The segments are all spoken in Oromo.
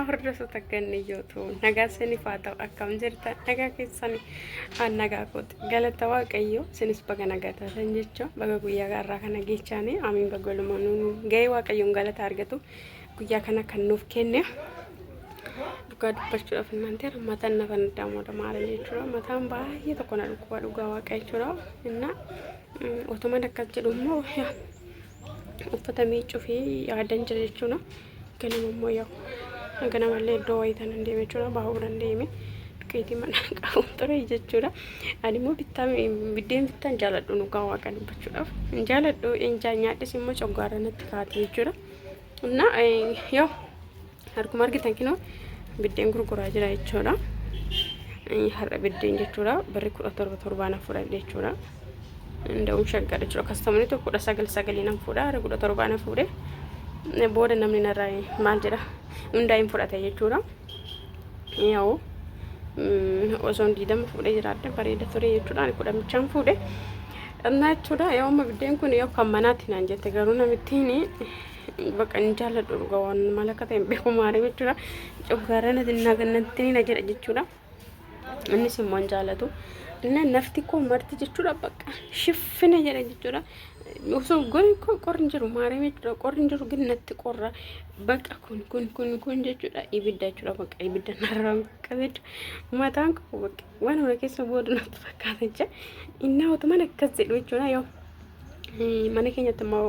hordoftoota Ganniyyootu nagaa isiniif haa ta'u akkam jirtan nagaa keessanii nagaa kooti galata waaqayyo isinis baga nagaa taatan jechuun baga guyyaa gaarraa kana geechaanii amiin baga walumaan ga'ee waaqayyoon galata argatu guyyaa kana kan nuuf kenne dhugaa dubbachuudhaaf innanteer mataan nafa nadaamoodha maala jechuudha mataan baay'ee tokko na dhugaa waaqa jechuudha inna otuma akkas jedhu immoo uffata miicuu fi yaadan jira jechuudha ganama immoo yoo ganama illee iddoo wayitan hin deeme jechuudha bahuun hin deeme keetii mana qabu ture jechuudha ani immoo biddeen bittaan jaaladhu dhugaa waaqa dubbachuudhaaf hin jaaladhu nyaadhis immoo coggaara natti kaa'ate jechuudha inna yoo harkuma argitan kinoo biddeen gurguraa jira jechuudha har'a biddeen jechuudha barri 17 fudhadhe jechuudha እንደውም ሸጋደ ጭሮ ከስተመኔ ቶ 19 nan fuudha ara 17 nan fuudhe booda namni narraa maal jedha hundaa'in fudhate jechuudha yaa'u osoon diidama fuudhe jiraadde bareeda ture jechuudha ani kudhamichaan fuudhe annaa jechuudha yaa'u amma biddeen kun yaa'u kan manaatti naan jette garuu namittiin bakka hin jaalladhu dhugaa waan malaka ta'e beeku maaree jechuudha coggaarana dinnaagannatti na jedha jechuudha innis immoo hin jaallatu እና ነፍቲ ኮ መርት ጀቹራ በቃ ሽፍነ የለ ጀቹራ ወሶ ጎን ኮ ቆርንጀሩ ማረም ጀቹራ ቆርንጀሩ ግን ነት ቆራ በቃ ኩን ጀቹራ ይብዳቹራ በቃ ይብዳና ራም ከበድ ማታን ኮ በቃ ዋና ወከሰ ቦድ ነው ተፈካተጀ እና ወተመነ ከዘ ጀቹራ ያው ማነከኛ ተማው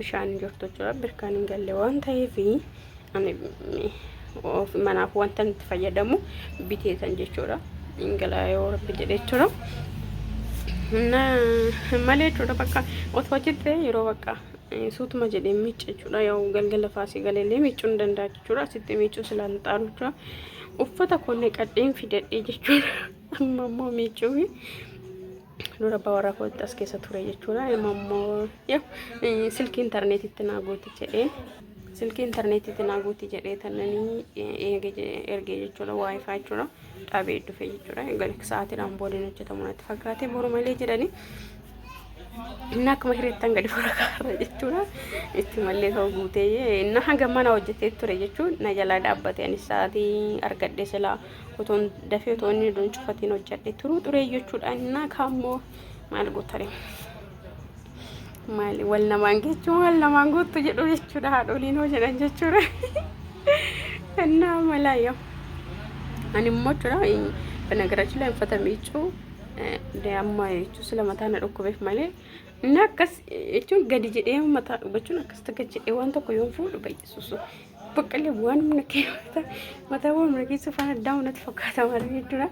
ብሻን ጀርቶቹራ ብርካን እንገለ ዋንታ ይፊ አኔ ማናፍ ዋንተን ተፈየደሙ ቢቴተን ጀቹራ ingala yoo rabbi jedhechuudha na malee jechuudha bakka otoo jirte yeroo bakka suutuma jedhee miicca jechuudha yoo galgala faasii galeellee miiccuu hin danda'a jechuudha asitti miiccuu silaan xaaru jechuudha uffata konne qadheen fidadhee jechuudha amma immoo miiccuu dura bawaraa kootti as keessa ture jechuudha amma immoo yoo silkii intarneetitti naa guuti jedhee silkii intarneetitti naa guuti jedhee tananii ergee jechuudha waayifaa jechuudha dhaabee dhufe jechuudha galii sa'aatiidhaan boodeen hojjetamu natti fakkaate boru malee jedhani inni akkuma hiriirtan gadi fara jechuudha itti mallee ta'u guutee inni hanga mana hojjetee ture jechuun na jalaa dhaabbatee anis sa'aatii argadhe silaa otoon dafee otoo inni duun cufatiin hojjedhe turuu ture jechuudha inni kaammoo maal gootare maali wal namaan gootu jedhu jechuudha haadholiin hoo jedhan jechuudha inni malaayyoo ani mochura በነገራችን ላይ ፈተሚጩ ደያማይቹ ስለማታና ዶክቤፍ ማለት እናከስ እቹን ገዲጀ ደም ማታ በቹን አከስ ተገጀ ዋን ተኮ ይንፉ በኢየሱስ በቀለ ዋን ምንከ ማታ ዋን ምንከ ሲፋና ዳውነት ፈካታ ማለት ይድራ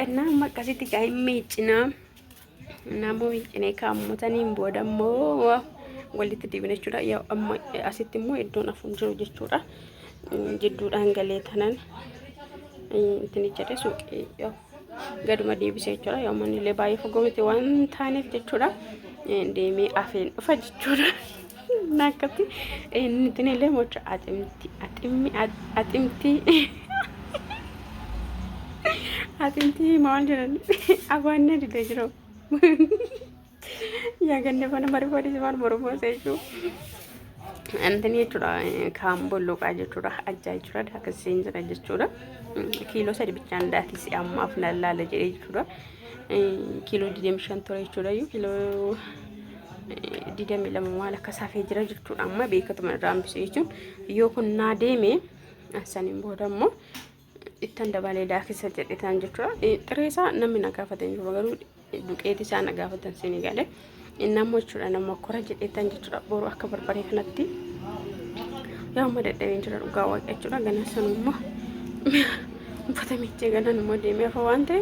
እና ማቀሲት ጋይ ሜጭና እና ሞሚጭኔ ካሞታኒም ቦደሞ ወሊት ዲብነቹራ ያው አሲትሞ እዶና ፉንጆ ጀቹራ ጅዱዳን ገሌተናን intini jedhe suuqii yoo gaduma deebisee jechuudha yoo manni illee baay'ee fagootti waan taaneef jechuudha deemee afeen dhufa jechuudha nakkatti intini illee mocha atimti maal jedhan abaanne dide jiro yaa ganne fana bari waan mormoosee jiru antani jechuudha kaambolloqaa jechuudha ajjaa jechuudha akkasiin jira jechuudha kiiloo 3 bichaan daati si ammaaf nalaala jedhee jechuudha kiiloo 25 ture jechuudha kiiloo 22 maal akka saafee jira jechuudha amma beekatuma raambisee jechuun yoo kun naa deeme asaniin booda immoo ittan dabalee daakisa jedhetan jechuudha xireesaa namni nagaafatan jiru garuu duqeeti isaa nagaafatan sini galee innammoo jechuudha nama akkora jedhetan jechuudha boru akka barbaree kanatti yaa madadhabeen jira dhugaa waaqa jechuudha ganaasanummoo uffata miiccee ganaan immoo deemee afa waan ta'e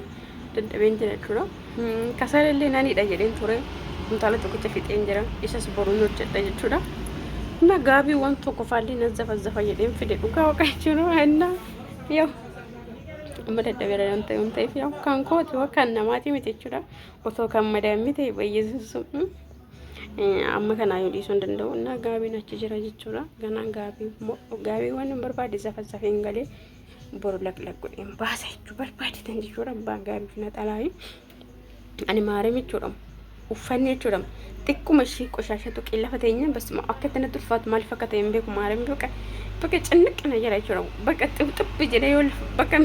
dadhabeen jira jechuudha kasalillee naniidha jedheen ture intala tokkicha fixeen jira isas boruun hojjedha jechuudha እና gaabii waan tokko faallee nazzafa jedheen fide dhugaa waaqa jechuudha እና ያው madadhabee waan ta'eef ያው kan kooti kan namaati miti jechuudha otoo kan madaamite በኢየሱስ amma kana yoo dhiisuu danda'u እና gaabiin achi jira jechuudha ganaan gaabii waan barbaade zafazafeen galee boru laqlaq godheen baasa jechuudha barbaadetan jechuudha abbaan gaabii na xalaayi ani maaree jechuudha uffanni jechuudha. Xiqquma ishee qoshashatu qillaafa teenyaan basuma akka tanatti ulfaatu maaliif akka ta'e hin beeku maariin bakka cinniqna jira jechuudha. Bakka xibxibbi jedhee yoo bakka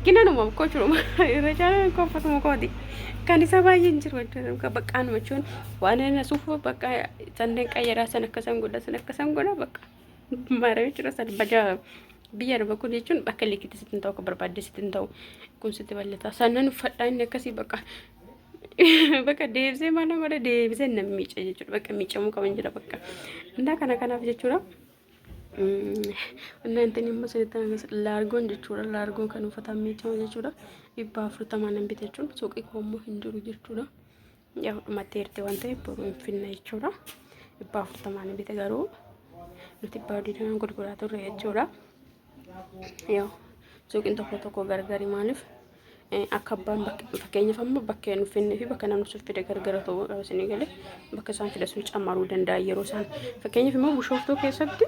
ginanuma koo jechuudha. Irra caalaan koffatuma kooti. Kan isa baay'een jiru jechuudha. Baqqaanuma jechuun waan inni asuuf bakka sanneen qayyaraa san akkasan godha bakka maariin jechuudha. San bajaa biyya darba kun jechuun bakka liqiti sitti ta'u akka barbaadde sitti ta'u kun sitti bal'ata. Sannan uffadhaa inni akkasii bakka bakka deebisee mana godha deebisee namni miica jechuudha. Bakka miicamuu qaban jira bakka. Indaa kanaaf jechuudha. Innantiin immoo sanitti laargoon jechuudha. Laargoon kan uffataan miicamu jechuudha. 40 nan bite jechuudha. Suuqii koommoo hin jiru jechuudha. Yaa dhumattee ertee waan ta'eef boruu hin finna jechuudha. 40 nan bite garuu nuti baadiyyaa gurguraa turre jechuudha. Yaa suuqiin tokko gargari maaliif akka abbaan fakkeenyaaf ammoo bakka nu finnee fi bakka namni suuf fide gargara ta'uu qaba isinii galee bakka isaan fida sun cammaruu danda'a yeroo isaan fakkeenyaaf immoo Bishooftuu keessatti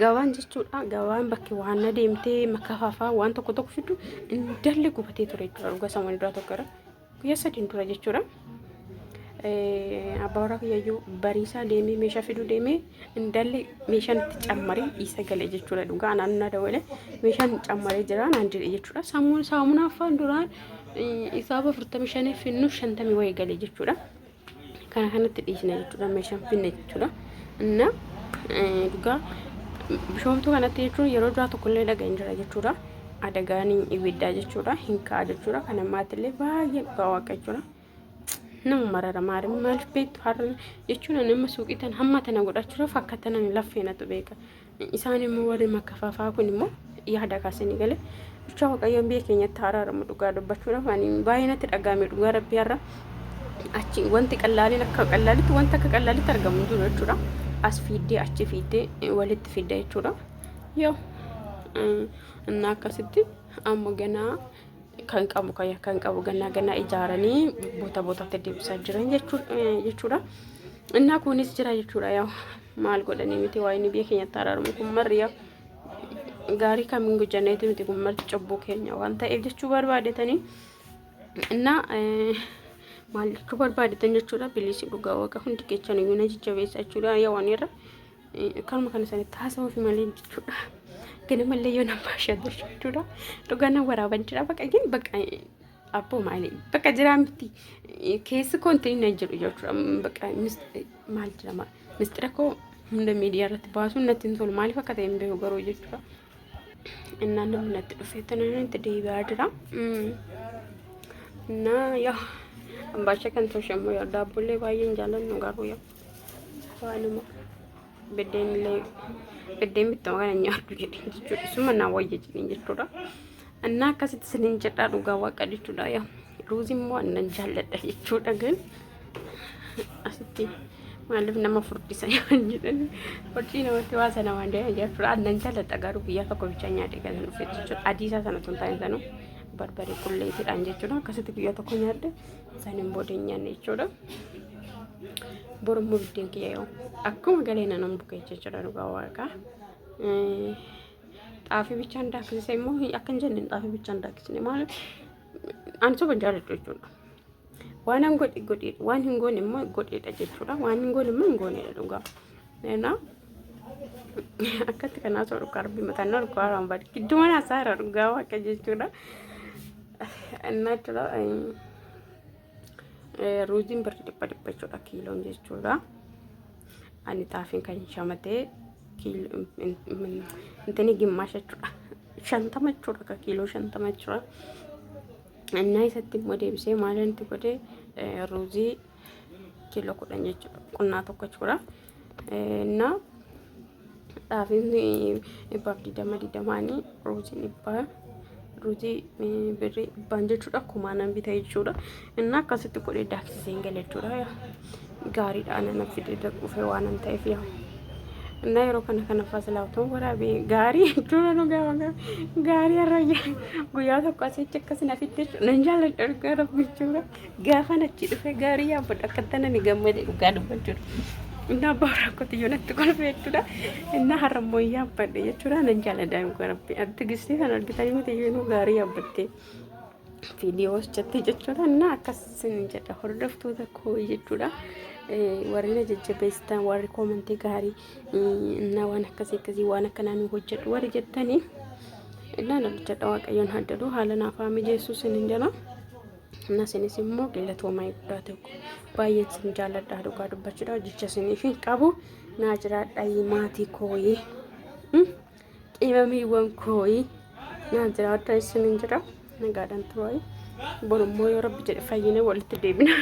gabaan jechuudha. Gabaan bakki waan deemtee makafaafaa waan tokko fidu indalle gubatee ture jechuudha. Dhugaa samaan dura tokko gara guyyaa 3 dura jechuudha. Abbaa warraa kiyyayyuu bariisaa deemee meeshaa fiduu deemee indalle meeshaan itti cammaree isa galee jechuudha. Dhugaa naannoo dabalee meeshaan cammaree jira naan jedhe jechuudha. Saamunaa afaan duraan isaaba 45 finnu 50 wayii galee jechuudha. Kana kanatti dhiisna jechuudha meeshaan finne jechuudha. Inna dhugaa Bishooftuu kanatti jechuun yeroo duraa tokkollee dhaga'in jira jechuudha. Adagaan ibiddaa jechuudha. Hin ka'a jechuudha. Kana maatillee baay'ee dhugaa waaqa jechuudha. Nama marara maaliif beektu har'a jechuun nama suuqiitan hamma tana godhachuudhaaf akka tanan laffeenatu beeka. Isaan immoo warri makafaafaa kun immoo yaada kaasanii galee jecha waaqayyoon biyya keenyatti haraaramu dhugaa dubbachuudhaaf ani baay'ee natti dhagaame dhugaa rabbii har'a achi wanti qallaaliin akka qallaalitti wanta akka qallaalitti argamu jiru jechuudha. As fiiddee achi fiiddee walitti fiidda jechuudha. Yoo እና akkasitti ammoo ganaa kan qabu ganaa ijaaranii boota deebisaa jiran jechuudha. Innaa kunis jira jechuudha. Yaa maal godhanii miti waa'ee biyya keenyatti haraaramu kun marri yaa gaarii kamiin gujanneeti miti kun marti cubbuu keenya waan ta'eef jechuu barbaadetanii innaa maal jechuu barbaadetan jechuudha. Bilisii dhugaa waaqa hundi keechan iyyuu na jajjabeessa jechuudha. Yaa waan irra kanuma kana sanitti haasawuu fi malee jechuudha. Gana malee yoo nama shaaddu jechuudha. Dhugaa na waraaban jira bakka gin bakka abboo maali bakka jira miti keessi kontiina jiru jechuudha. Bakka maal jedhama mistira koo hunda miidiyaa irratti baasuun natti hin tolu maaliif akka ta'e hin beeku garuu jechuudha. Innaan namni natti dhufee tanaan itti deebi'aa jira. Innaa yaa ambaasha kan toshamu yaa daabboollee baay'een jaalannu garuu yaa waanuma beddeen bittama kana nyaadhu jedheen jechuudha. Isuma naa wayya jedheen jechuudha. Innaa akkasitti siniin jedhaa dhugaa waaqa jechuudha. Yaa ruuzi immoo annan jaalladha jechuudha. Gan asitti maaliif nama furdisa jedhan hojii namatti waa sana waan ta'eef jechuudha. Annan jaalladha garuu biyya tokko bicha nyaadhee kan dhufe jechuudha. Adii isaa sana tun taa'in sanuu barbaree qulleetiidhaan jechuudha. Akkasitti biyya tokko nyaadhe saniin booda hin nyaanne jechuudha. Borummoo biddeen kiyya yoo akkuma galee nanan bukkee jechuudha dhugaa waaqa. Xaafii bichaan daaksise immoo akka hin jenne xaafii bichaan daaksine maaliif ani soba jaalladhu jechuudha. Waan an godhe waan hin goone immoo godheedha jechuudha. Waan hin goone immoo hin gooneedha dhugaa. Nena akkatti kanaa soo dhugaa rabbi mataan dhugaa waan baadhi gidduu mana asaara dhugaa waaqa jechuudha. Innaa jechuudha. Ruuziin birri 100 jechuudha kiiloon jechuudha. Ani xaafiin kan shamatee kiiloo intini gimmaasha jechuudha. 50 jechuudha ka kiiloo 50 jechuudha. Innaa isatti immoo deebisee maaliin itti godhee ruuzii kiiloo 10 jechuudha. Qunnaa tokko jechuudha. Innaa xaafiin 120 ruuziin 100 ruuzi birri baan jechuudha. Kumaanan bita jechuudha. Innaa akkasitti godhee daaksisee hin gale jechuudha. Gaariidhaan ana fidee dhufee waan an ta'eef yaa innaa yeroo kana faasilaawotaan waraabee gaarii jechuudha. Dhugaa gaarii harrayyaa guyyaa tokko asitti akkas na fidde jechuudha. Nan jaalladha dhugaa rabbi jechuudha. Gaafa achi dhufee gaarii yaabbadha akka tana ni gammadee dhugaa dubbachuudha. Innaa abbaa warraa kotiyyoo natti kolfee jechuudha. Innaa harrammoo yaabbadhe jechuudha. Nan jaalladha dhugaa rabbi. Ati gistii kan argitanii miti iyyuu gaarii yaabbattee viidiyoos jettee jechuudha. Inni akkasiin jedha hordoftoota koo jechuudha. Warri na jajjabeessitan warri koomentii gaarii na waan akkasii waan akkanaa nu hojjedhu warri jettanii illaan jedha waaqayyoon haddadu haala naafaa mijeessuu sin jala. Na sinis immoo galatooma guddaa tokko baay'ee sin jaalladha dhugaa dubbachuudha jecha siniif qabu naa jiraadha maatii kooyi qimamiiwwan kooyi naa jiraadha sin jira nagaadhaan turooyi borummoo yoo rabbi jedhe fayyine walitti deebina.